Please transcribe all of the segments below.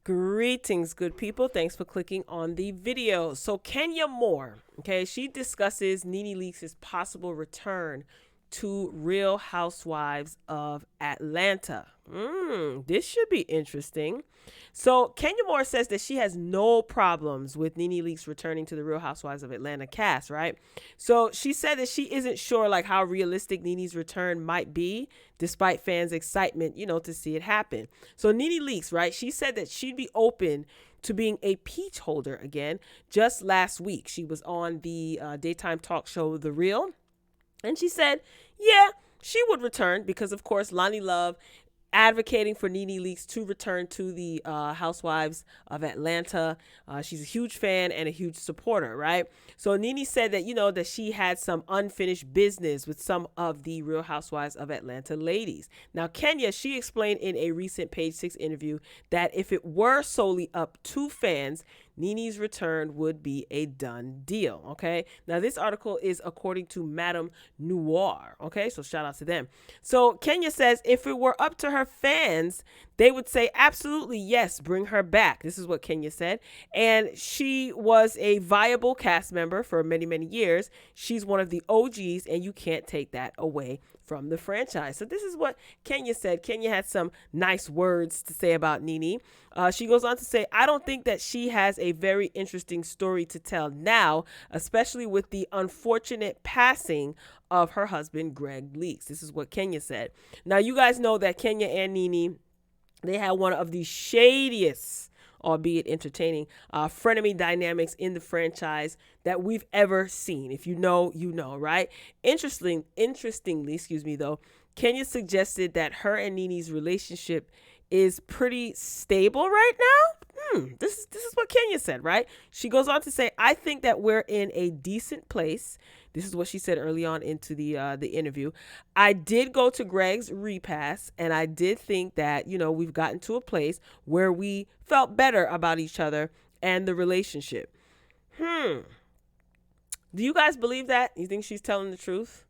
Greetings, good people. Thanks for clicking on the video. So Kenya Moore, okay, she discusses NeNe Leakes' possible return to Real Housewives of Atlanta. This should be interesting. So Kenya Moore says that she has no problems with NeNe Leakes returning to the Real Housewives of Atlanta cast, right? So she said that she isn't sure like how realistic NeNe's return might be, despite fans' excitement, to see it happen. So NeNe Leakes, right? She said that she'd be open to being a peach holder again. Just last week, she was on the daytime talk show The Real, and she said, yeah, she would return because, of course, Lonnie Love advocating for NeNe Leakes to return to the Housewives of Atlanta. She's a huge fan and a huge supporter, right? So NeNe said that, that she had some unfinished business with some of the Real Housewives of Atlanta ladies. Now, Kenya, she explained in a recent Page 6 interview that if it were solely up to fans, NeNe's return would be a done deal, okay? Now, this article is according to Madame Noir, okay? So shout out to them. So Kenya says if it were up to her fans, they would say, absolutely, yes, bring her back. This is what Kenya said. And she was a viable cast member for many, many years. She's one of the OGs, and you can't take that away from the franchise. So this is what Kenya said. Kenya had some nice words to say about NeNe. She goes on to say, I don't think that she has a very interesting story to tell now, especially with the unfortunate passing of her husband, Greg Leakes. This is what Kenya said. Now, you guys know that Kenya and NeNe, they had one of the shadiest, albeit entertaining, frenemy dynamics in the franchise that we've ever seen. If you know, you know, right? Interestingly, though, Kenya suggested that her and NeNe's relationship is pretty stable right now. This is what Kenya said, right? She goes on to say, I think that we're in a decent place. This is what she said early on into the interview. I did go to Greg's repass, and I did think that, we've gotten to a place where we felt better about each other and the relationship. Do you guys believe that? You think she's telling the truth?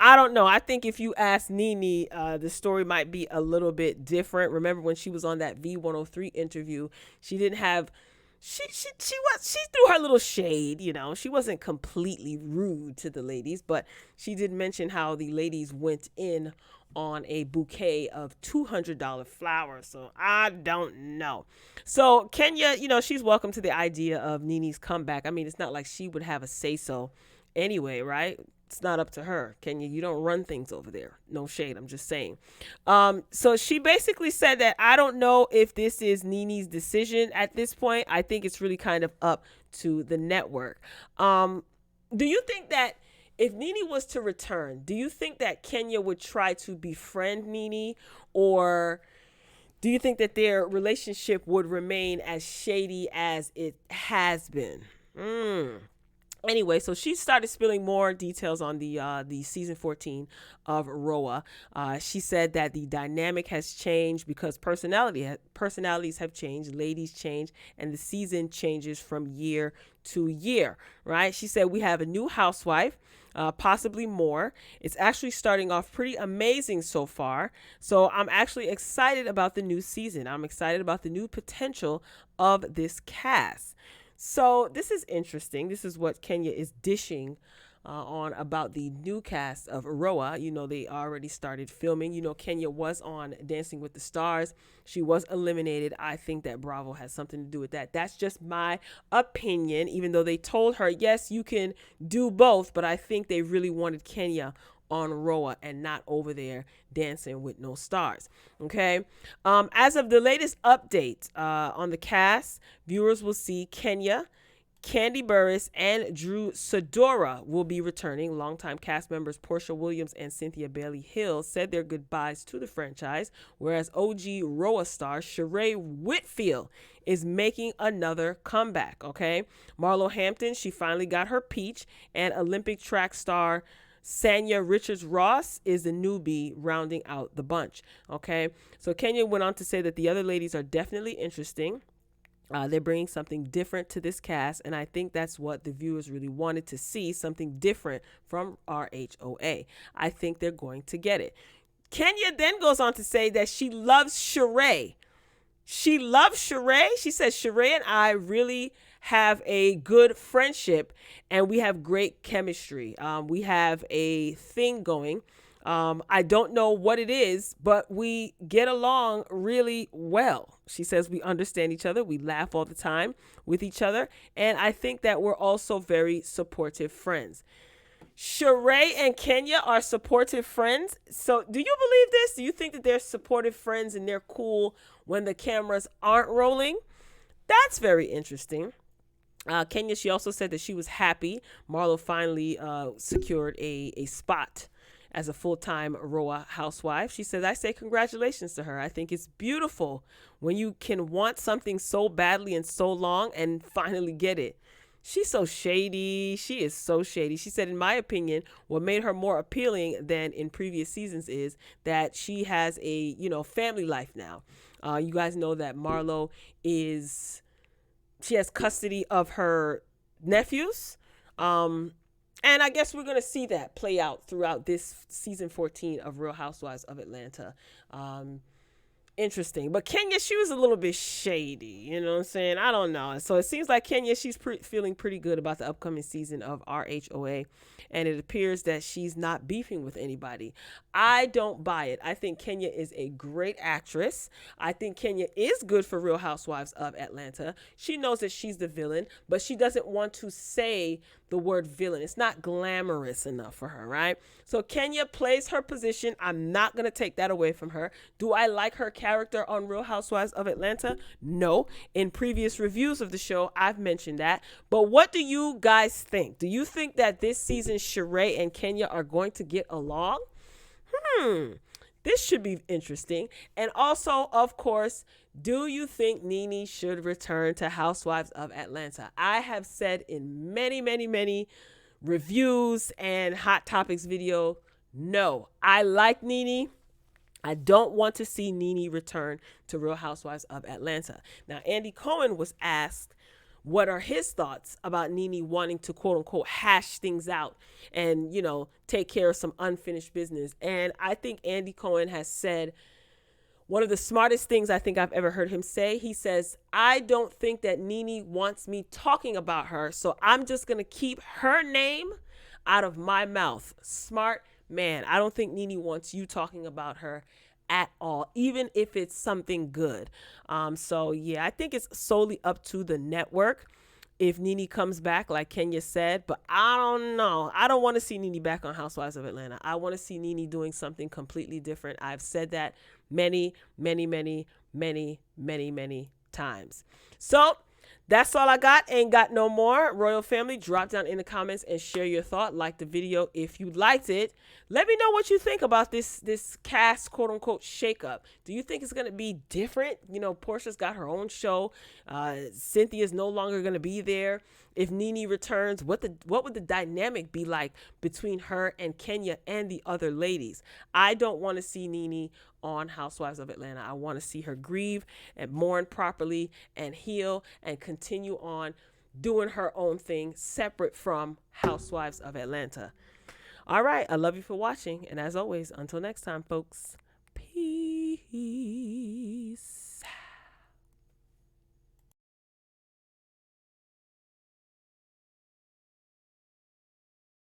I don't know. I think if you ask NeNe, the story might be a little bit different. Remember when she was on that V103 interview, she didn't have, she threw her little shade, She wasn't completely rude to the ladies, but she did mention how the ladies went in on a bouquet of $200 flowers. So I don't know. So Kenya, she's welcome to the idea of NeNe's comeback. I mean, it's not like she would have a say-so anyway, right? It's not up to her. Kenya, you don't run things over there. No shade. I'm just saying. So she basically said that I don't know if this is NeNe's decision at this point. I think it's really kind of up to the network. Do you think that if NeNe was to return, do you think that Kenya would try to befriend NeNe, or do you think that their relationship would remain as shady as it has been? Anyway, so she started spilling more details on the season 14 of RHOA. She said that the dynamic has changed because personalities have changed, ladies change, and the season changes from year to year, right? She said we have a new housewife, possibly more. It's actually starting off pretty amazing so far. So I'm actually excited about the new season. I'm excited about the new potential of this cast. So this is interesting. This is what Kenya is dishing on about the new cast of RHOA. They already started filming. Kenya was on Dancing with the Stars. She was eliminated. I think that Bravo has something to do with that. That's just my opinion, even though they told her, yes, you can do both. But I think they really wanted Kenya on RHOA and not over there dancing with no stars. Okay. As of the latest update on the cast, viewers will see Kenya, Kandi Burruss, and Drew Sidora will be returning. Longtime cast members Portia Williams and Cynthia Bailey Hill said their goodbyes to the franchise, whereas OG RHOA star Sheree Whitfield is making another comeback. Okay. Marlo Hampton, she finally got her peach, and Olympic track star Sanya Richards-Ross is the newbie rounding out the bunch. Okay, so Kenya went on to say that the other ladies are definitely interesting. They're bringing something different to this cast, and I think that's what the viewers really wanted to see, something different from RHOA. I think they're going to get it. Kenya then goes on to say that she loves Sheree. She loves Sheree. She says, Sheree and I really have a good friendship and we have great chemistry. We have a thing going. I don't know what it is, but we get along really well. She says we understand each other. We laugh all the time with each other. And I think that we're also very supportive friends. Sheree and Kenya are supportive friends. So do you believe this? Do you think that they're supportive friends and they're cool when the cameras aren't rolling? That's very interesting. Kenya, she also said that she was happy Marlo finally secured a spot as a full-time RHOA housewife. She said, I say congratulations to her. I think it's beautiful when you can want something so badly and so long and finally get it. She's so shady. She is so shady. She said, in my opinion, what made her more appealing than in previous seasons is that she has a, family life now. You guys know that Marlo she has custody of her nephews. And I guess we're going to see that play out throughout this season 14 of Real Housewives of Atlanta. Interesting. But Kenya, she was a little bit shady. You know what I'm saying? I don't know. So it seems like Kenya, she's feeling pretty good about the upcoming season of RHOA. And it appears that she's not beefing with anybody. I don't buy it. I think Kenya is a great actress. I think Kenya is good for Real Housewives of Atlanta. She knows that she's the villain, but she doesn't want to say the word villain. It's not glamorous enough for her, right? So Kenya plays her position. I'm not going to take that away from her. Do I like her character on Real Housewives of Atlanta? No. In previous reviews of the show, I've mentioned that. But what do you guys think? Do you think that this season Sheree and Kenya are going to get along? This should be interesting. And also, of course, do you think NeNe should return to Housewives of Atlanta? I have said in many, many, many reviews and Hot Topics video, no. I like NeNe. I don't want to see NeNe return to Real Housewives of Atlanta. Now, Andy Cohen was asked what are his thoughts about NeNe wanting to, quote unquote, hash things out and, take care of some unfinished business. And I think Andy Cohen has said one of the smartest things I think I've ever heard him say. He says, I don't think that NeNe wants me talking about her, so I'm just going to keep her name out of my mouth. Smart man. I don't think NeNe wants you talking about her at all, even if it's something good. So yeah, I think it's solely up to the network if NeNe comes back, like Kenya said, but I don't know. I don't want to see NeNe back on Housewives of Atlanta. I want to see NeNe doing something completely different. I've said that many, many, many, many, many, many times. So that's all I got. Ain't got no more. Royal family, drop down in the comments and share your thought. Like the video if you liked it. Let me know what you think about this cast, quote unquote, shakeup. Do you think it's going to be different? Portia's got her own show. Cynthia's no longer going to be there. If NeNe returns, what would the dynamic be like between her and Kenya and the other ladies? I don't want to see NeNe on Housewives of Atlanta. I want to see her grieve and mourn properly and heal and continue on doing her own thing separate from Housewives of Atlanta. All right. I love you for watching. And as always, until next time, folks, peace.